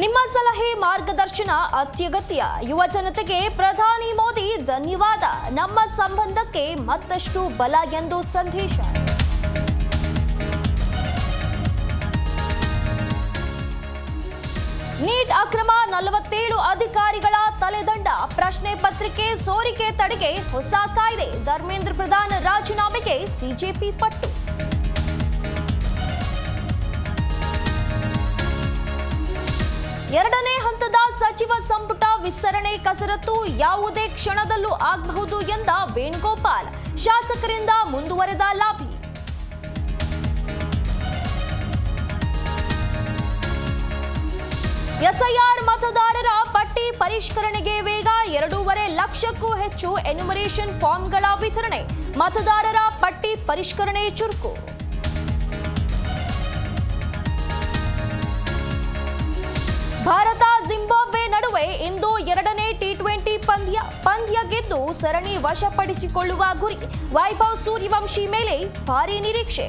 ನಿಮ್ಮ ಸಲಹೆ ಮಾರ್ಗದರ್ಶನ ಅತ್ಯಗತ್ಯ. ಯುವ ಜನತೆಗೆ ಪ್ರಧಾನಿ ಮೋದಿ ಧನ್ಯವಾದ. ನಮ್ಮ ಸಂಬಂಧಕ್ಕೆ ಮತ್ತಷ್ಟು ಬಲ ಎಂದು ಸಂದೇಶ. ನೀಟ್ ಅಕ್ರಮ 47 ಅಧಿಕಾರಿಗಳ ತಲೆದಂಡ. ಪ್ರಶ್ನೆ ಪತ್ರಿಕೆ ಸೋರಿಕೆ ತಡೆಗೆ ಹೊಸ ಕಾಯ್ದೆ. ಧರ್ಮೇಂದ್ರ ಪ್ರಧಾನ್ ರಾಜೀನಾಮೆಗೆ ಸಿಜೆಪಿ ಪಟ್ಟು. ಎರಡನೇ ಹಂತದ ಸಚಿವ ಸಂಪುಟ ವಿಸ್ತರಣೆ ಕಸರತ್ತು ಯಾವುದೇ ಕ್ಷಣದಲ್ಲೂ ಆಗಬಹುದು ಎಂದ ವೇಣುಗೋಪಾಲ್. ಶಾಸಕರಿಂದ ಮುಂದುವರೆದ ಲಾಬಿ. ಎಸ್ಐಆರ್ ಮತದಾರರ ಪಟ್ಟಿ ಪರಿಷ್ಕರಣೆಗೆ ವೇಗ. 2.5 ಲಕ್ಷಕ್ಕೂ ಹೆಚ್ಚು ಎನ್ಯುಮರೇಷನ್ ಫಾರ್ಮ್ಗಳ ವಿತರಣೆ. ಮತದಾರರ ಪಟ್ಟಿ ಪರಿಷ್ಕರಣೆ ಚುರುಕು. ಭಾರತ ಜಿಂಬಾಬ್ವೆ ನಡುವೆ ಇಂದು ಎರಡನೇ ಟಿ20 ಪಂದ್ಯ ಗೆದ್ದು ಸರಣಿ ವಶಪಡಿಸಿಕೊಳ್ಳುವ ಗುರಿ. ವೈಭವ್ ಸೂರ್ಯವಂಶಿ ಮೇಲೆ ಭಾರೀ ನಿರೀಕ್ಷೆ.